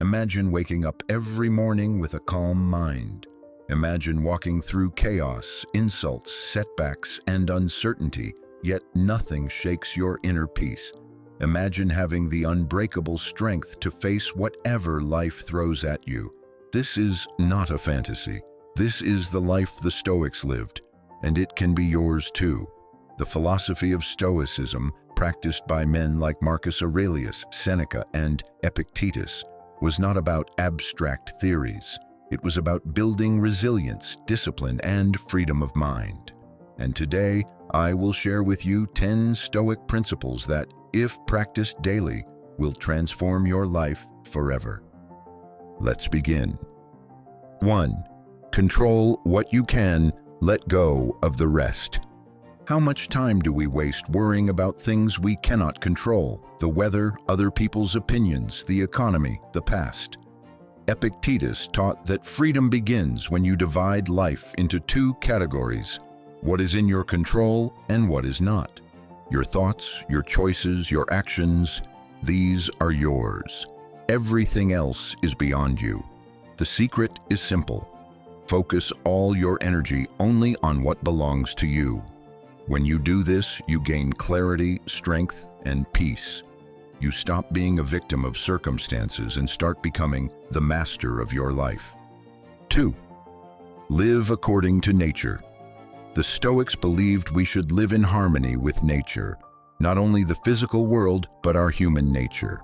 Imagine waking up every morning with a calm mind. Imagine walking through chaos, insults, setbacks, and uncertainty, yet nothing shakes your inner peace. Imagine having the unbreakable strength to face whatever life throws at you. This is not a fantasy. This is the life the Stoics lived, and it can be yours too. The philosophy of Stoicism, practiced by men like Marcus Aurelius, Seneca, and Epictetus, was not about abstract theories. It was about building resilience, discipline, and freedom of mind. And today, I will share with you 10 Stoic principles that, if practiced daily, will transform your life forever. Let's begin. 1. Control what you can, let go of the rest. How much time do we waste worrying about things we cannot control? The weather, other people's opinions, the economy, the past. Epictetus taught that freedom begins when you divide life into two categories: what is in your control and what is not. Your thoughts, your choices, your actions, these are yours. Everything else is beyond you. The secret is simple. Focus all your energy only on what belongs to you. When you do this, you gain clarity, strength, and peace. You stop being a victim of circumstances and start becoming the master of your life. 2. Live according to nature. The Stoics believed we should live in harmony with nature, not only the physical world, but our human nature.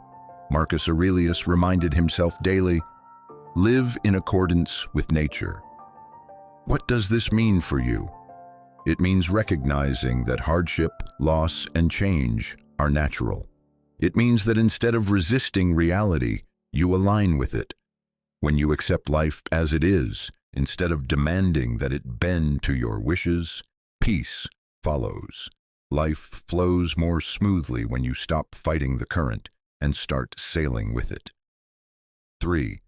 Marcus Aurelius reminded himself daily, live in accordance with nature. What does this mean for you? It means recognizing that hardship, loss, and change are natural. It means that instead of resisting reality, you align with it. When you accept life as it is, instead of demanding that it bend to your wishes, peace follows. Life flows more smoothly when you stop fighting the current and start sailing with it. 3.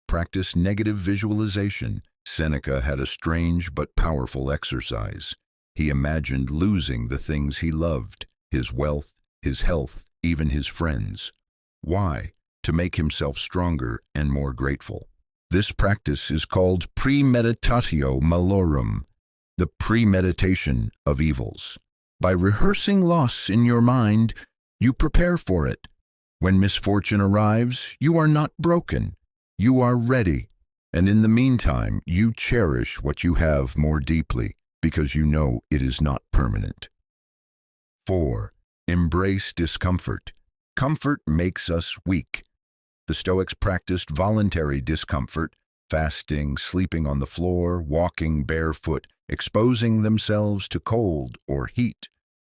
Practice negative visualization. Seneca had a strange but powerful exercise. He imagined losing the things he loved, his wealth, his health, even his friends. Why? To make himself stronger and more grateful. This practice is called premeditatio malorum, the premeditation of evils. By rehearsing loss in your mind, you prepare for it. When misfortune arrives, you are not broken. You are ready. And in the meantime, you cherish what you have more deeply, because you know it is not permanent. 4. Embrace discomfort. Comfort makes us weak. The Stoics practiced voluntary discomfort, fasting, sleeping on the floor, walking barefoot, exposing themselves to cold or heat.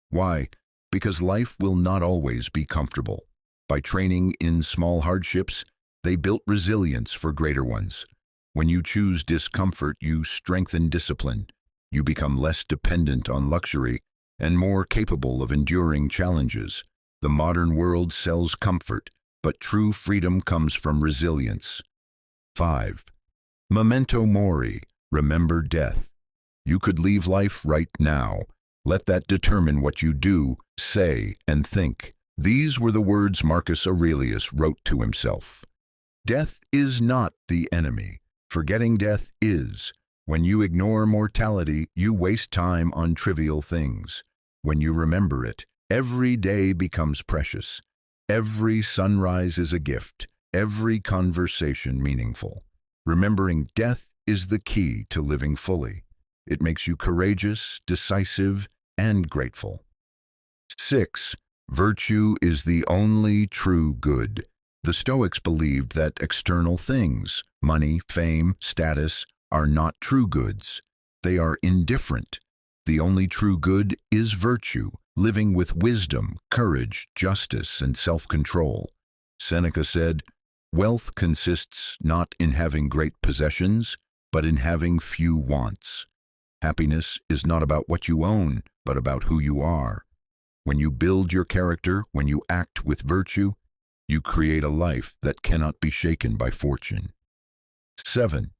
Why? Because life will not always be comfortable. By training in small hardships, they built resilience for greater ones. When you choose discomfort, you strengthen discipline. You become less dependent on luxury and more capable of enduring challenges. The modern world sells comfort, but true freedom comes from resilience. 5. Memento Mori. Remember death. You could leave life right now. Let that determine what you do, say, and think. These were the words Marcus Aurelius wrote to himself. Death is not the enemy. Forgetting death is. When you ignore mortality, you waste time on trivial things. When you remember it, every day becomes precious. Every sunrise is a gift, every conversation meaningful. Remembering death is the key to living fully. It makes you courageous, decisive, and grateful. 6. Virtue is the only true good. The Stoics believed that external things, money, fame, status, are not true goods. They are indifferent. The only true good is virtue, living with wisdom, courage, justice, and self-control. Seneca said, wealth consists not in having great possessions, but in having few wants. Happiness is not about what you own, but about who you are. When you build your character, when you act with virtue, you create a life that cannot be shaken by fortune. 7.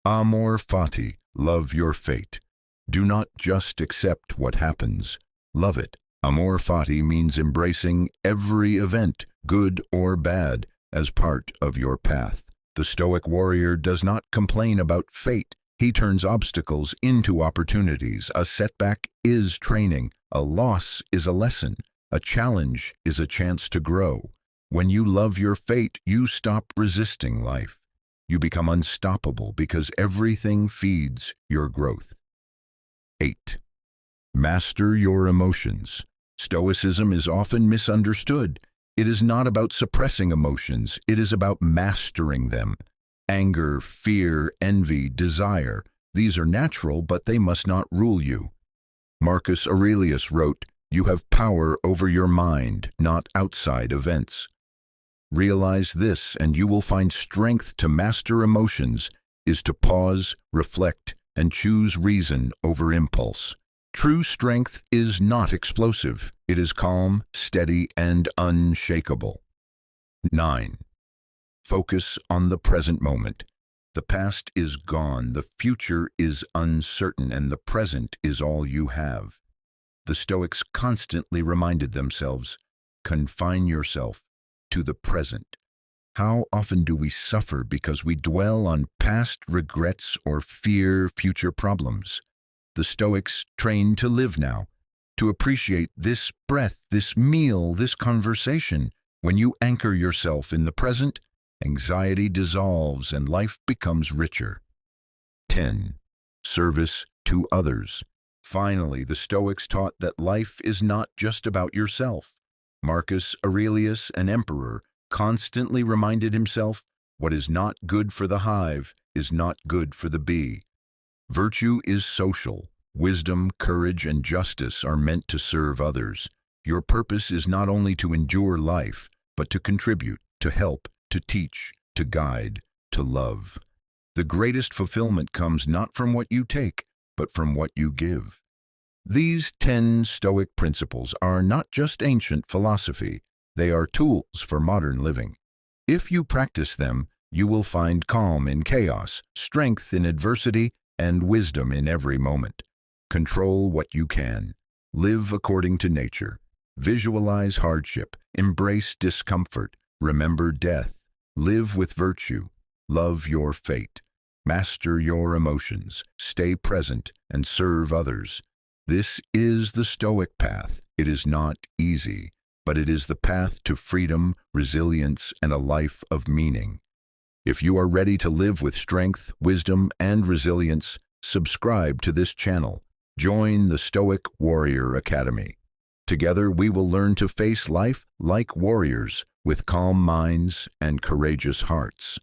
Amor, Fati. Love your fate. Do not just accept what happens. Love it. Amor, Fati means embracing every event, good or bad, as part of your path. The Stoic warrior does not complain about fate. He turns obstacles into opportunities. A setback is training. A loss is a lesson. A challenge is a chance to grow. When you love your fate, you stop resisting life. You become unstoppable because everything feeds your growth. 8. Master your emotions. Stoicism is often misunderstood. It is not about suppressing emotions. It is about mastering them. Anger, fear, envy, desire. These are natural, but they must not rule you. Marcus Aurelius wrote, "You have power over your mind, not outside events." Realize this, and you will find strength to master emotions is to pause, reflect, and choose reason over impulse. True strength is not explosive. It is calm, steady, and unshakable. 9. Focus on the present moment. The past is gone, the future is uncertain, and the present is all you have. The Stoics constantly reminded themselves, confine yourself to the present. How often do we suffer because we dwell on past regrets or fear future problems? The Stoics train to live now, to appreciate this breath, this meal, this conversation. When you anchor yourself in the present, anxiety dissolves and life becomes richer. 10. Service to others. Finally, the Stoics taught that life is not just about yourself. Marcus Aurelius, an emperor, constantly reminded himself, what is not good for the hive is not good for the bee. Virtue is social. Wisdom, courage, and justice are meant to serve others. Your purpose is not only to endure life, but to contribute, to help, to teach, to guide, to love. The greatest fulfillment comes not from what you take, but from what you give. These 10 Stoic principles are not just ancient philosophy, they are tools for modern living. If you practice them, you will find calm in chaos, strength in adversity, and wisdom in every moment. Control what you can. Live according to nature. Visualize hardship. Embrace discomfort. Remember death. Live with virtue. Love your fate. Master your emotions. Stay present and serve others. This is the Stoic path. It is not easy, but it is the path to freedom, resilience, and a life of meaning. If you are ready to live with strength, wisdom, and resilience, subscribe to this channel. Join the Stoic Warrior Academy. Together, we will learn to face life like warriors with calm minds and courageous hearts.